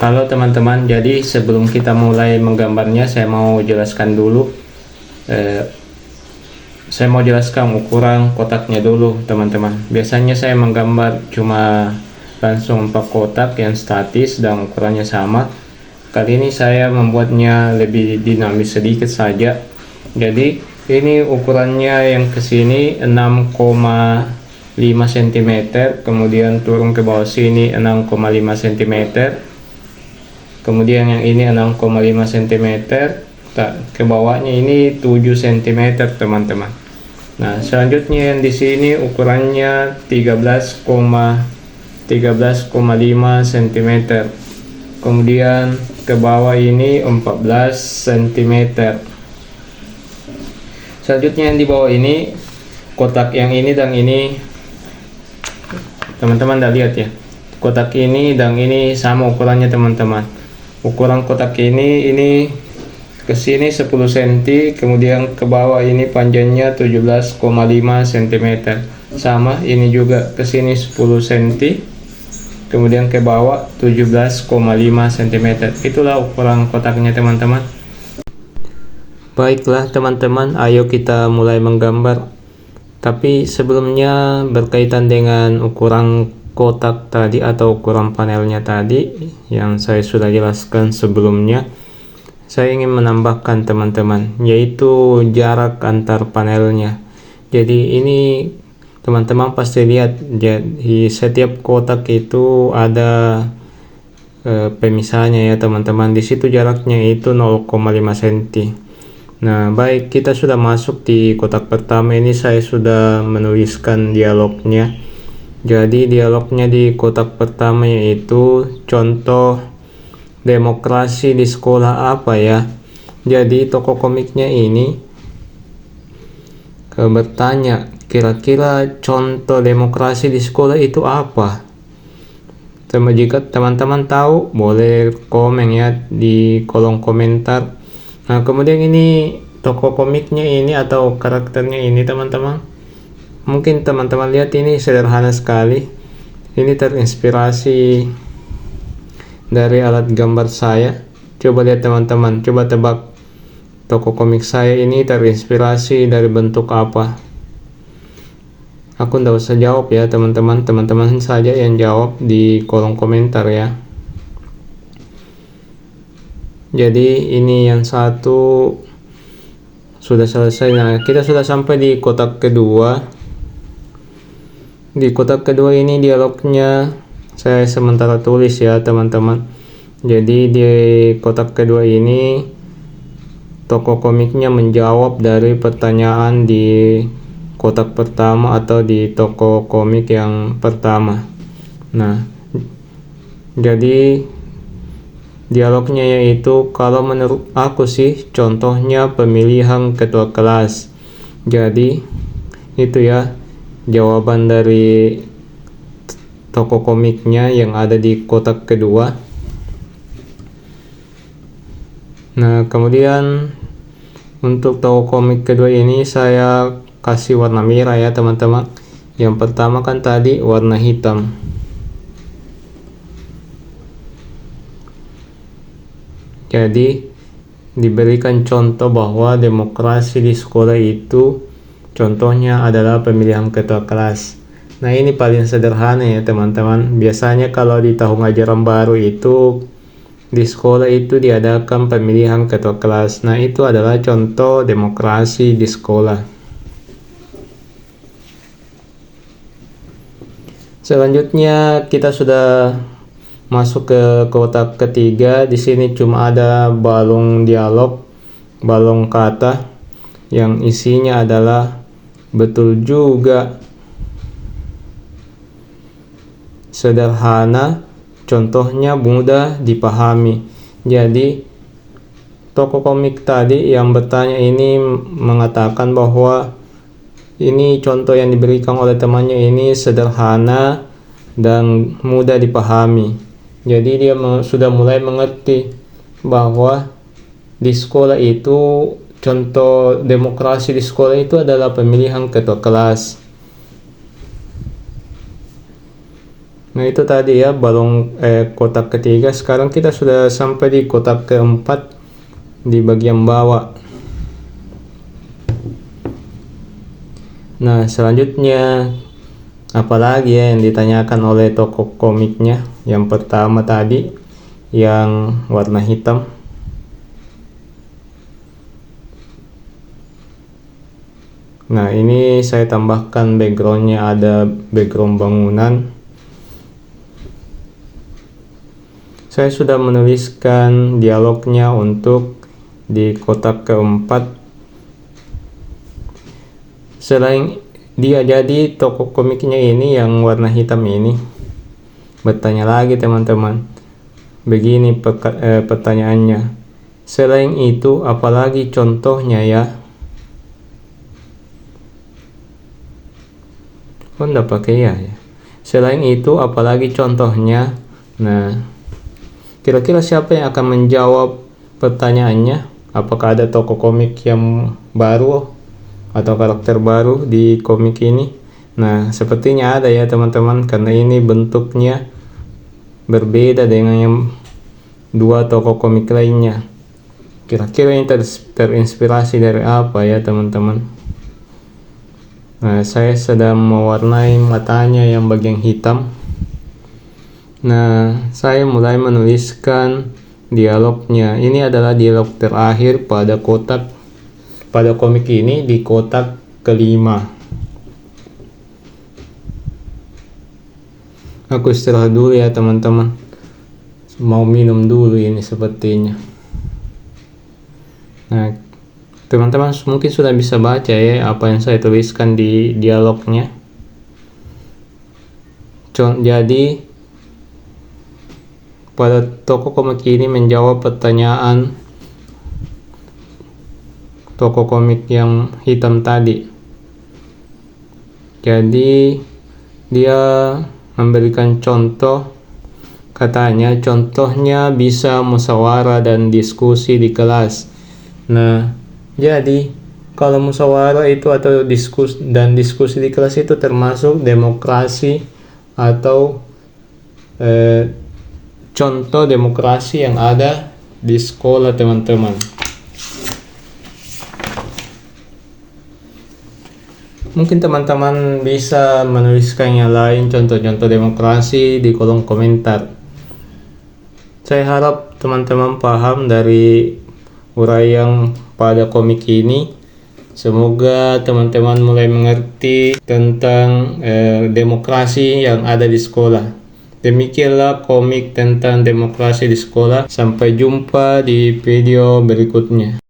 Halo teman-teman, jadi sebelum kita mulai menggambarnya, saya mau jelaskan dulu. Saya mau jelaskan ukuran kotaknya dulu teman-teman. Biasanya saya menggambar cuma langsung 4 kotak yang statis dan ukurannya sama. Kali ini saya membuatnya lebih dinamis sedikit saja. Jadi ini ukurannya yang kesini 6,5 cm, kemudian turun ke bawah sini 6,5 cm. Kemudian yang ini 6,5 cm, ke bawahnya ini 7 cm teman-teman. Nah, selanjutnya yang di sini ukurannya 13,5 cm. Kemudian ke bawah ini 14 cm. Selanjutnya yang di bawah ini, kotak yang ini dan ini, teman-teman udah lihat ya. Kotak ini dan ini sama ukurannya teman-teman. Ukuran kotak ini ke sini 10 cm, kemudian ke bawah ini panjangnya 17,5 cm. Sama, ini juga ke sini 10 cm, kemudian ke bawah 17,5 cm. Itulah ukuran kotaknya teman-teman. Baiklah teman-teman, ayo kita mulai menggambar. Tapi sebelumnya berkaitan dengan ukuran kotak tadi atau ukuran panelnya tadi yang saya sudah jelaskan sebelumnya, saya ingin menambahkan teman-teman, yaitu jarak antar panelnya. Jadi ini teman-teman pasti lihat, di setiap kotak itu ada pemisahnya ya teman-teman. Di situ jaraknya itu 0,5 cm. Nah, baik, kita sudah masuk di kotak pertama ini. Saya sudah menuliskan dialognya. Jadi dialognya di kotak pertama yaitu contoh demokrasi di sekolah apa ya. Jadi tokoh komiknya ini bertanya, kira-kira contoh demokrasi di sekolah itu apa? Jika teman-teman tahu, boleh komen ya di kolom komentar. Nah, kemudian ini tokoh komiknya ini atau karakternya ini teman-teman. Mungkin teman-teman lihat, ini sederhana sekali. Ini terinspirasi dari alat gambar saya. Coba lihat teman-teman, coba tebak tokoh komik saya ini terinspirasi dari bentuk apa. Aku nggak usah jawab ya teman-teman, teman-teman saja yang jawab di kolom komentar ya. Jadi ini yang satu sudah selesai. Nah, kita sudah sampai di kotak kedua. Di kotak kedua ini dialognya saya sementara tulis ya teman-teman. Jadi di kotak kedua ini tokoh komiknya menjawab dari pertanyaan di kotak pertama atau di tokoh komik yang pertama. Nah, jadi dialognya yaitu, kalau menurut aku sih contohnya pemilihan ketua kelas. Jadi itu ya jawaban dari tokoh komiknya yang ada di kotak kedua. Nah, kemudian untuk tokoh komik kedua ini saya kasih warna merah ya teman-teman. Yang pertama kan tadi warna hitam. Jadi diberikan contoh bahwa demokrasi di sekolah itu contohnya adalah pemilihan ketua kelas. Nah, ini paling sederhana ya teman-teman. Biasanya kalau di tahun ajaran baru itu di sekolah itu diadakan pemilihan ketua kelas. Nah, itu adalah contoh demokrasi di sekolah. Selanjutnya kita sudah masuk ke kotak ketiga. Di sini cuma ada balon dialog, balon kata yang isinya adalah betul juga, sederhana, contohnya mudah dipahami. Jadi tokoh komik tadi yang bertanya ini mengatakan bahwa ini contoh yang diberikan oleh temannya ini sederhana dan mudah dipahami. Jadi dia sudah mulai mengerti bahwa di sekolah itu, contoh demokrasi di sekolah itu adalah pemilihan ketua kelas. Nah itu tadi ya balong kotak ketiga. Sekarang kita sudah sampai di kotak keempat di bagian bawah. Nah selanjutnya apalagi ya yang ditanyakan oleh tokoh komiknya. Yang pertama tadi yang warna hitam. Nah ini saya tambahkan backgroundnya, ada background bangunan. Saya sudah menuliskan dialognya untuk di kotak keempat. Selain dia jadi tokoh komiknya ini yang warna hitam ini bertanya lagi teman-teman. Begini pertanyaannya. Selain itu apalagi contohnya ya? Oh enggak pakai ya. Selain itu apalagi contohnya? Nah kira-kira siapa yang akan menjawab pertanyaannya? Apakah ada tokoh komik yang baru atau karakter baru di komik ini? Nah, sepertinya ada ya teman-teman, karena ini bentuknya berbeda dengan yang dua tokoh komik lainnya. Kira-kira ini terinspirasi dari apa ya teman-teman? Nah, saya sedang mewarnai matanya yang bagian hitam. Nah, saya mulai menuliskan dialognya. Ini adalah dialog terakhir pada komik ini di kotak kelima. Aku istirahat dulu ya teman-teman. Mau minum dulu ini sepertinya. Nah, teman-teman mungkin sudah bisa baca ya apa yang saya tuliskan di dialognya. Jadi pada tokoh komik ini menjawab pertanyaan tokoh komik yang hitam tadi. Jadi dia memberikan contoh, katanya contohnya bisa musyawarah dan diskusi di kelas. Nah jadi kalau musyawarah itu atau diskusi di kelas itu termasuk demokrasi atau contoh demokrasi yang ada di sekolah teman-teman. Mungkin teman-teman bisa menuliskan yang lain contoh-contoh demokrasi di kolom komentar. Saya harap teman-teman paham dari uraian pada komik ini. Semoga teman-teman mulai mengerti tentang demokrasi yang ada di sekolah. Demikianlah komik tentang demokrasi di sekolah. Sampai jumpa di video berikutnya.